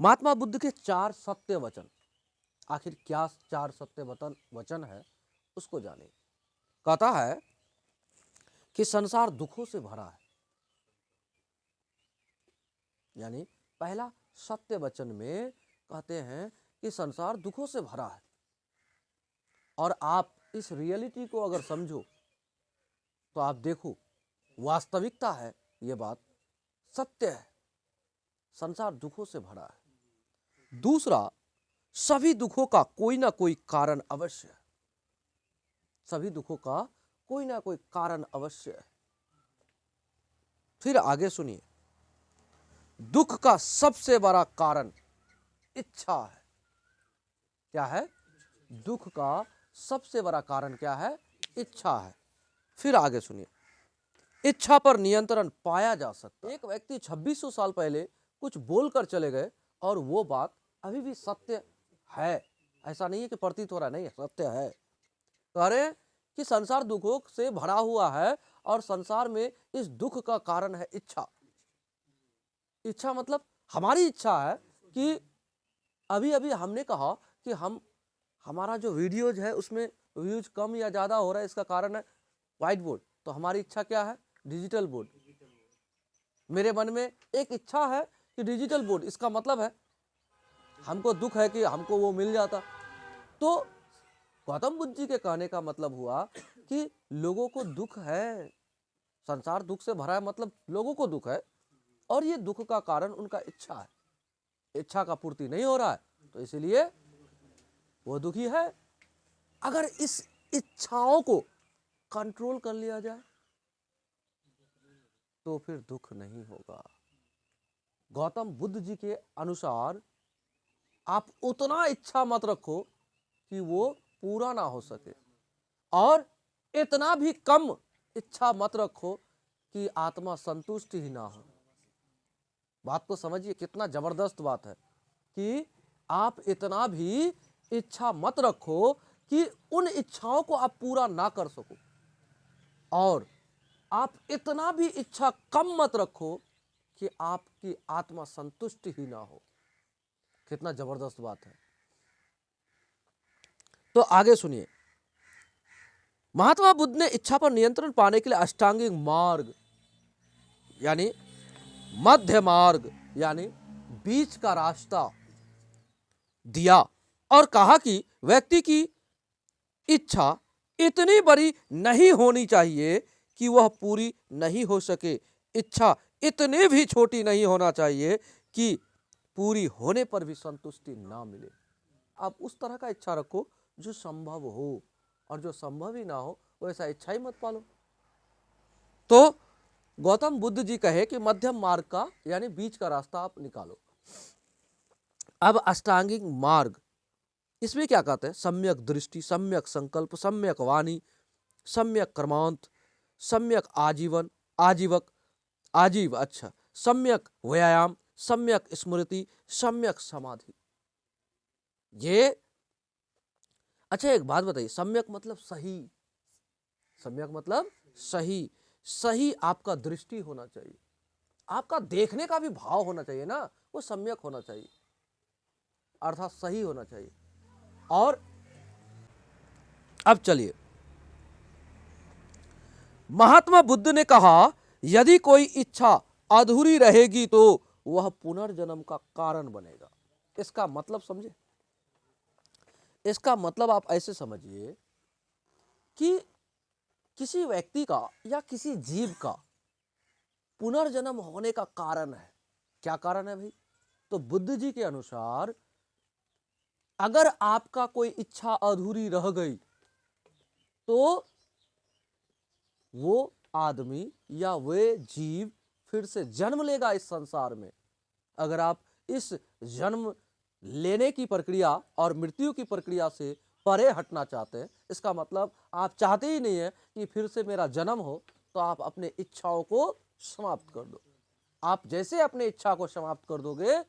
महात्मा बुद्ध के 4 सत्य वचन, आखिर क्या 4 सत्य वचन है उसको जाने। कहता है कि संसार दुखों से भरा है, यानी पहला सत्य वचन में कहते हैं कि संसार दुखों से भरा है। और आप इस रियलिटी को अगर समझो तो आप देखो वास्तविकता है, ये बात सत्य है, संसार दुखों से भरा है। दूसरा, सभी दुखों का कोई ना कोई कारण अवश्य है, सभी दुखों का कोई ना कोई कारण अवश्य है। फिर आगे सुनिए, दुख का सबसे बड़ा कारण इच्छा है। क्या है? दुख का सबसे बड़ा कारण क्या है? इच्छा है। फिर आगे सुनिए, इच्छा पर नियंत्रण पाया जा सकता है। एक व्यक्ति 2600 साल पहले कुछ बोलकर चले गए और वो बात अभी भी सत्य है, ऐसा नहीं है कि प्रतीत हो रहा, नहीं, सत्य है। कह रहे कि संसार दुखों से भरा हुआ है और संसार में इस दुख का कारण है इच्छा। इच्छा मतलब हमारी इच्छा है कि अभी अभी हमने कहा कि हमारा जो वीडियोज है उसमें व्यूज कम या ज्यादा हो रहा है, इसका कारण है व्हाइट बोर्ड। तो हमारी इच्छा क्या है? Digital board. मेरे मन में एक इच्छा है कि डिजिटल बोर्ड, इसका मतलब है हमको दुख है कि हमको वो मिल जाता। तो गौतम बुद्ध जी के कहने का मतलब हुआ कि लोगों को दुख है, संसार दुख से भरा है, मतलब लोगों को दुख है और ये दुख का कारण उनका इच्छा है। इच्छा का पूर्ति नहीं हो रहा है तो इसलिए वो दुखी है। अगर इस इच्छाओं को कंट्रोल कर लिया जाए तो फिर दुख नहीं होगा। गौतम बुद्ध जी के अनुसार आप उतना इच्छा मत रखो कि वो पूरा ना हो सके, और इतना भी कम इच्छा मत रखो कि आत्मा संतुष्ट ही ना हो। बात को समझिए, कितना जबरदस्त बात है कि आप इतना भी इच्छा मत रखो कि उन इच्छाओं को आप पूरा ना कर सको, और आप इतना भी इच्छा कम मत रखो कि आपकी आत्मा संतुष्ट ही ना हो। कितना जबरदस्त बात है। तो आगे सुनिए, महात्मा बुद्ध ने इच्छा पर नियंत्रण पाने के लिए अष्टांगिक मार्ग यानी मध्य मार्ग यानी बीच का रास्ता दिया और कहा कि व्यक्ति की इच्छा इतनी बड़ी नहीं होनी चाहिए कि वह पूरी नहीं हो सके, इच्छा इतनी भी छोटी नहीं होना चाहिए कि पूरी होने पर भी संतुष्टि ना मिले। आप उस तरह का इच्छा रखो जो संभव हो, और जो संभव ही ना हो वैसा इच्छा ही मत पालो। तो गौतम बुद्ध जी कहे कि मध्यम मार्ग का यानी बीच का रास्ता आप निकालो। अब अष्टांगिक मार्ग, इसमें क्या कहते हैं? सम्यक दृष्टि, सम्यक संकल्प, सम्यक वाणी, सम्यक कर्मांत, सम्यक आजीव, अच्छा, सम्यक व्यायाम, सम्यक स्मृति, सम्यक समाधि। ये अच्छा, एक बात बताइए, सम्यक मतलब सही, सम्यक मतलब सही, सही आपका दृष्टि होना चाहिए, आपका देखने का भी भाव होना चाहिए ना, वो सम्यक होना चाहिए, अर्थात सही होना चाहिए। और अब चलिए, महात्मा बुद्ध ने कहा यदि कोई इच्छा अधूरी रहेगी तो वह पुनर्जन्म का कारण बनेगा। इसका मतलब समझे? इसका मतलब आप ऐसे समझिए कि किसी व्यक्ति का या किसी जीव का पुनर्जन्म होने का कारण है। क्या कारण है भाई? तो बुद्ध जी के अनुसार अगर आपका कोई इच्छा अधूरी रह गई तो वो आदमी या वे जीव फिर से जन्म लेगा इस संसार में। अगर आप इस जन्म लेने की प्रक्रिया और मृत्यु की प्रक्रिया से परे हटना चाहते हैं, इसका मतलब आप चाहते ही नहीं है कि फिर से मेरा जन्म हो, तो आप अपने इच्छाओं को समाप्त कर दो। आप जैसे अपने इच्छा को समाप्त कर दोगे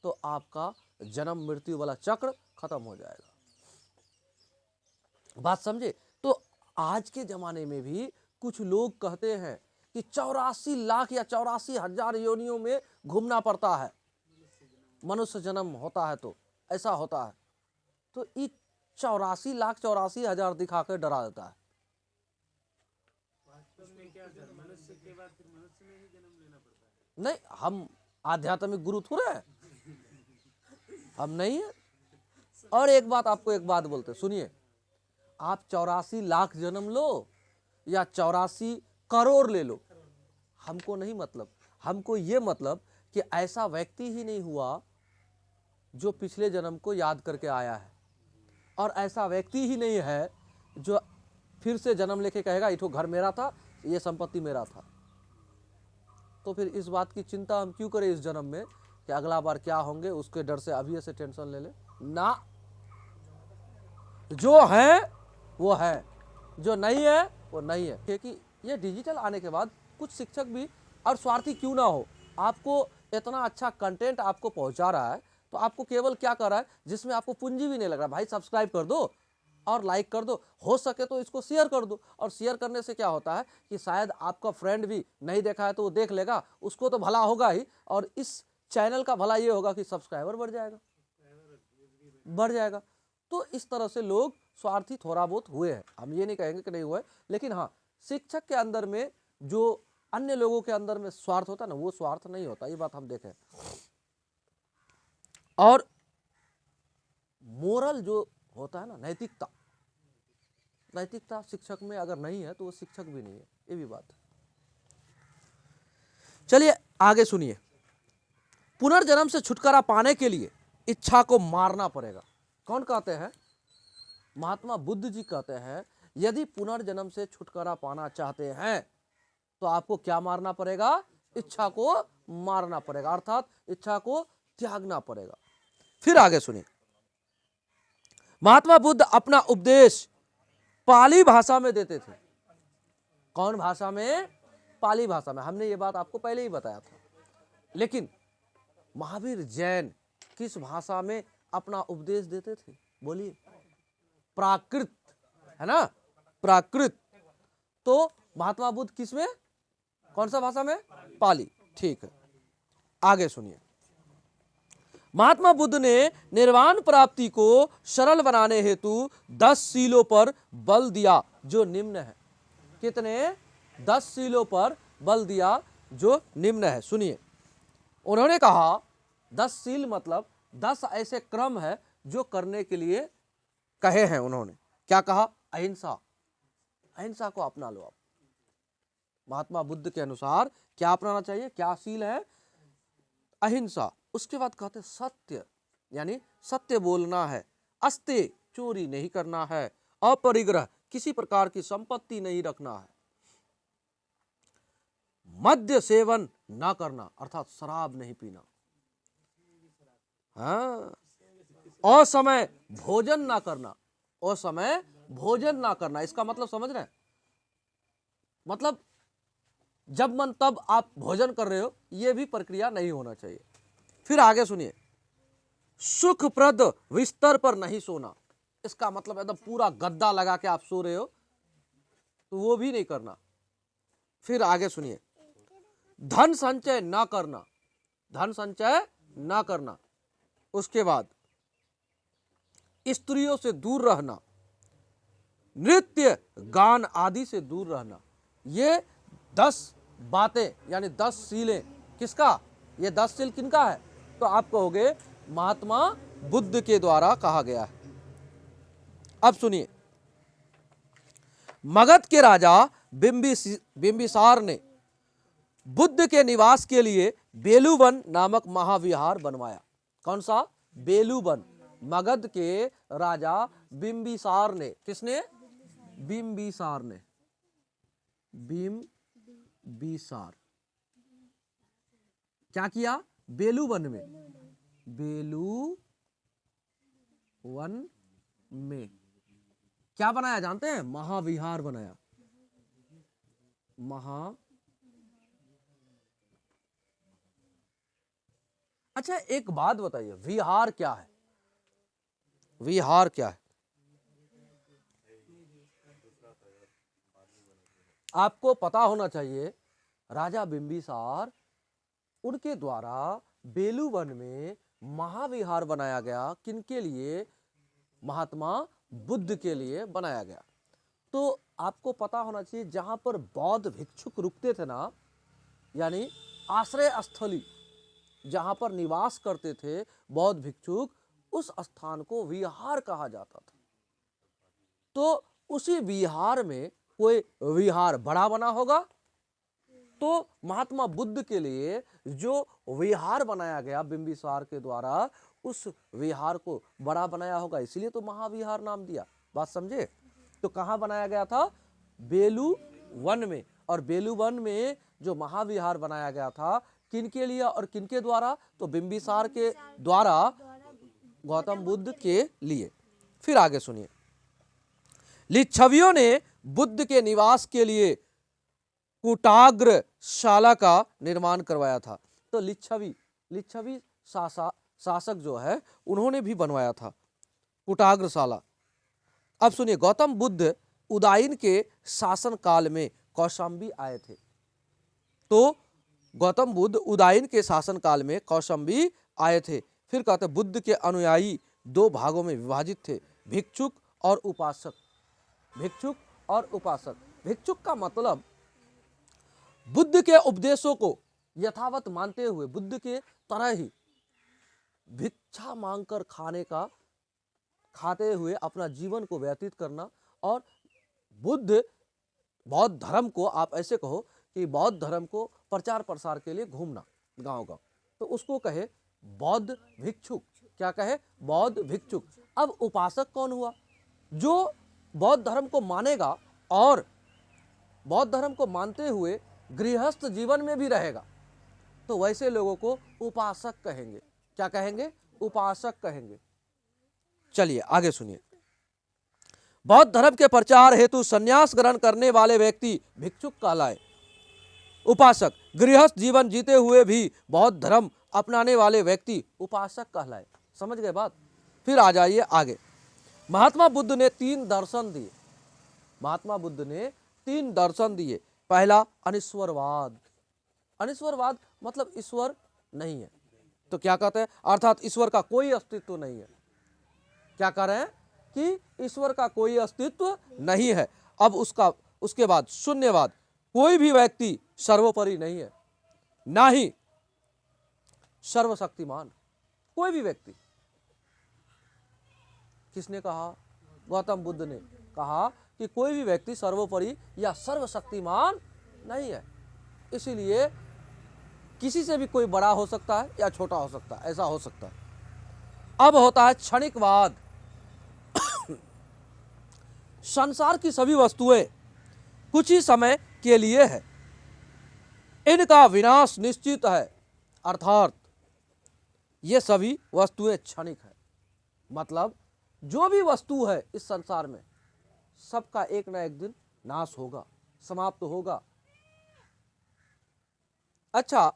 तो आपका जन्म मृत्यु वाला चक्र खत्म हो जाएगा। बात समझे? तो आज के जमाने में भी कुछ लोग कहते हैं कि 84 लाख या 84,000 योनियों में घूमना पड़ता है। मनुष्य जन्म होता है तो ऐसा होता है, तो ये 84,84,84,000 दिखा कर डरा देता है। नहीं, हम आध्यात्मिक गुरु थोड़े हैं, हम नहीं है। और एक बात आपको एक बात बोलते सुनिए, आप 84 लाख जन्म लो या 84 करोड़ ले लो, हमको नहीं मतलब। हमको ये मतलब कि ऐसा व्यक्ति ही नहीं हुआ जो पिछले जन्म को याद करके आया है, और ऐसा व्यक्ति ही नहीं है जो फिर से जन्म लेके कहेगा ये तो घर मेरा था, ये संपत्ति मेरा था। तो फिर इस बात की चिंता हम क्यों करें इस जन्म में कि अगला बार क्या होंगे, उसके डर से अभी ऐसे टेंशन ले ले ना। जो है वो है, जो नहीं है वो नहीं है। क्योंकि ये डिजिटल आने के बाद कुछ शिक्षक भी, और स्वार्थी क्यों ना हो, आपको इतना अच्छा कंटेंट आपको पहुंचा रहा है, तो आपको केवल क्या कर रहा है, जिसमें आपको पूंजी भी नहीं लग रहा, भाई सब्सक्राइब कर दो और लाइक कर दो, हो सके तो इसको शेयर कर दो। और शेयर करने से क्या होता है कि शायद आपका फ्रेंड भी नहीं देखा है तो वो देख लेगा, उसको तो भला होगा ही, और इस चैनल का भला ये होगा कि सब्सक्राइबर बढ़ जाएगा। तो इस तरह से लोग स्वार्थी थोड़ा बहुत हुए हैं, हम ये नहीं कहेंगे कि नहीं हुए, लेकिन हाँ, शिक्षक के अंदर में जो अन्य लोगों के अंदर में स्वार्थ होता है ना, वो स्वार्थ नहीं होता, ये बात हम देखें। और मोरल जो होता है ना, नैतिकता शिक्षक में अगर नहीं है तो वो शिक्षक भी नहीं है, ये भी बात है। चलिए आगे सुनिए। पुनर्जन्म से छुटकारा पाने के लिए इच्छा को मारना पड़ेगा। कौन कहते हैं? महात्मा बुद्ध जी कहते हैं, यदि पुनर्जन्म से छुटकारा पाना चाहते हैं तो आपको क्या मारना पड़ेगा? इच्छा को मारना पड़ेगा, अर्थात इच्छा को त्यागना पड़ेगा। फिर आगे सुनिए, महात्मा बुद्ध अपना उपदेश पाली भाषा में देते थे। कौन भाषा में? पाली भाषा में। हमने ये बात आपको पहले ही बताया था। लेकिन महावीर जैन किस भाषा में अपना उपदेश देते थे? बोलिए। प्राकृत, है ना, प्राकृत। तो महात्मा बुद्ध किस में, कौन सा भाषा में? पाली। ठीक है, आगे सुनिए। महात्मा बुद्ध ने निर्वाण प्राप्ति को सरल बनाने हेतु 10 शीलों पर बल दिया जो निम्न है। कितने? 10 शीलों पर बल दिया जो निम्न है। सुनिए, उन्होंने कहा 10 शील मतलब 10 ऐसे क्रम है जो करने के लिए कहे हैं उन्होंने। क्या कहा? अहिंसा। अहिंसा को अपना लो आप। महात्मा बुद्ध के अनुसार क्या अपनाना चाहिए? क्या शील है? अहिंसा। उसके बाद कहते सत्य, यानी सत्य बोलना है। अस्ते, चोरी नहीं करना है। अपरिग्रह, किसी प्रकार की संपत्ति नहीं रखना है। मद्य सेवन ना करना, अर्थात शराब नहीं पीना। हाँ। असमय भोजन ना करना, असमय भोजन ना करना, इसका मतलब समझ रहे हैं? मतलब जब मन तब आप भोजन कर रहे हो, यह भी प्रक्रिया नहीं होना चाहिए। फिर आगे सुनिए, सुखप्रद बिस्तर पर नहीं सोना, इसका मतलब एकदम पूरा गद्दा लगा के आप सो रहे हो तो वो भी नहीं करना। फिर आगे सुनिए, धन संचय ना करना, धन संचय ना करना। उसके बाद स्त्रियों से दूर रहना, नृत्य गान आदि से दूर रहना। ये 10 बातें यानी 10 शीलें किसका? ये 10 शील किनका है? तो आप कहोगे महात्मा बुद्ध के द्वारा कहा गया है। अब सुनिए, मगध के राजा बिंबिसार ने बुद्ध के निवास के लिए बेलूवन नामक महाविहार बनवाया। कौन सा? बेलूवन। मगध के राजा बिंबिसार ने, किसने? बिंबिसार ने। बिंबिसार क्या किया? बेलूवन में, बेलूवन में क्या बनाया जानते हैं? महाविहार बनाया। अच्छा एक बात बताइए, विहार क्या है? विहार क्या है? आपको पता होना चाहिए, राजा बिंबिसार उनके द्वारा बेलूवन में महाविहार बनाया गया, किनके लिए? महात्मा बुद्ध के लिए बनाया गया। तो आपको पता होना चाहिए, जहां पर बौद्ध भिक्षुक रुकते थे ना, यानी आश्रय स्थली, जहां पर निवास करते थे बौद्ध भिक्षुक, उस स्थान को विहार कहा जाता था। तो उसी विहार में कोई विहार बड़ा बना होगा, तो महात्मा बुद्ध के लिए जो विहार बनाया गया बिंबिसार के द्वारा, उस विहार को बड़ा बनाया होगा, इसलिए तो महाविहार नाम दिया। बात समझे? तो कहाँ बनाया गया था? बेलू वन में। और बेलू वन में जो महाविहार बनाया गया था, किनके लिए और किनके द्वारा? तो बिंबिसार के द्वारा गौतम बुद्ध के लिए। फिर आगे सुनिए, लिच्छवियों ने बुद्ध के निवास के लिए कुटाग्र शाला का निर्माण करवाया था। तो लिच्छवी शासक जो है, उन्होंने भी बनवाया था कुटाग्र शाला। अब सुनिए, गौतम बुद्ध उदाइन के शासन काल में कौशाम्बी आए थे। तो गौतम बुद्ध उदाइन के शासन काल में कौशाम्बी आए थे। फिर कहते हैं, बुद्ध के अनुयायी दो भागों में विभाजित थे, भिक्षुक और उपासक। भिक्षुक और उपासक। भिक्षुक का मतलब बुद्ध के उपदेशों को यथावत मानते हुए, बुद्ध के तरह ही भिक्षा मांगकर खाते हुए अपना जीवन को व्यतीत करना, और बौद्ध धर्म को, आप ऐसे कहो कि बौद्ध धर्म को प्रचार प्रसार के लिए घूमना गांव गांव, तो उसको कहे बौद्ध भिक्षुक। क्या कहे? बौद्ध भिक्षुक। अब उपासक कौन हुआ? जो बौद्ध धर्म को मानेगा और बौद्ध धर्म को मानते हुए गृहस्थ जीवन में भी रहेगा, तो वैसे लोगों को उपासक कहेंगे। क्या कहेंगे? उपासक कहेंगे। चलिए आगे सुनिए, बौद्ध धर्म के प्रचार हेतु संन्यास ग्रहण करने वाले व्यक्ति भिक्षुक कहलाए। उपासक, गृहस्थ जीवन जीते हुए भी बौद्ध धर्म अपनाने वाले व्यक्ति उपासक कहलाए। समझ गए बात? फिर आ जाइए आगे। महात्मा बुद्ध ने 3 दर्शन दिए। महात्मा बुद्ध ने 3 दर्शन दिए। पहला, अनिश्वरवाद। अनिश्वरवाद मतलब ईश्वर नहीं है। तो क्या कहते हैं? अर्थात ईश्वर का कोई अस्तित्व नहीं है। क्या कह रहे हैं? कि ईश्वर का कोई अस्तित्व नहीं है। अब उसके बाद शून्यवाद। कोई भी व्यक्ति सर्वोपरि नहीं है, ना ही सर्वशक्तिमान। कोई भी व्यक्ति। किसने कहा? गौतम बुद्ध ने कहा कि कोई भी व्यक्ति सर्वोपरि या सर्वशक्तिमान नहीं है। इसीलिए किसी से भी कोई बड़ा हो सकता है या छोटा हो सकता है, ऐसा हो सकता है। अब होता है क्षणिकवाद। संसार की सभी वस्तुएं कुछ ही समय के लिए है, इनका विनाश निश्चित है। अर्थात ये सभी वस्तुएं क्षणिक है। मतलब जो भी वस्तु है इस संसार में, सबका एक ना एक दिन नाश होगा, समाप्त होगा। अच्छा,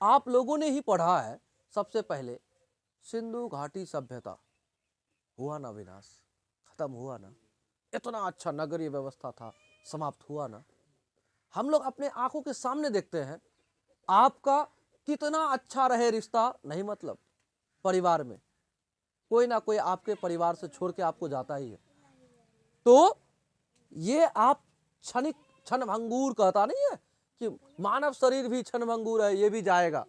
आप लोगों ने ही पढ़ा है, सबसे पहले सिंधु घाटी सभ्यता हुआ ना विनाश, खत्म हुआ ना। इतना अच्छा नगरीय व्यवस्था था, समाप्त हुआ ना। हम लोग अपने आंखों के सामने देखते हैं, आपका कितना अच्छा रहे रिश्ता नहीं, मतलब परिवार में कोई ना कोई आपके परिवार से छोड़ के आपको जाता ही है। तो ये आप क्षणभंगुर कहता नहीं है कि मानव शरीर भी क्षणभंगुर है, ये भी जाएगा,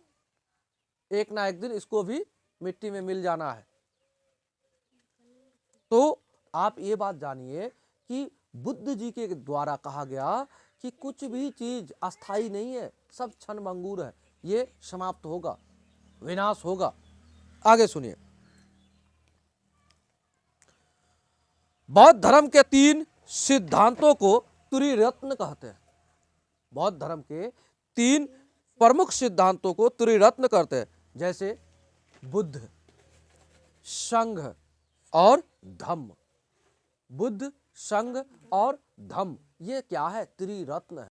एक ना एक दिन इसको भी मिट्टी में मिल जाना है। तो आप ये बात जानिए कि बुद्ध जी के द्वारा कहा गया कि कुछ भी चीज अस्थाई नहीं है, सब क्षणभंगुर है, ये समाप्त होगा, विनाश होगा। आगे सुनिए, बौद्ध धर्म के 3 सिद्धांतों को त्रिरत्न कहते हैं। बौद्ध धर्म के 3 प्रमुख सिद्धांतों को त्रिरत्न कहते हैं, जैसे बुद्ध, संघ और धम्म। बुद्ध, संघ और धम्म, ये क्या है? त्रिरत्न है।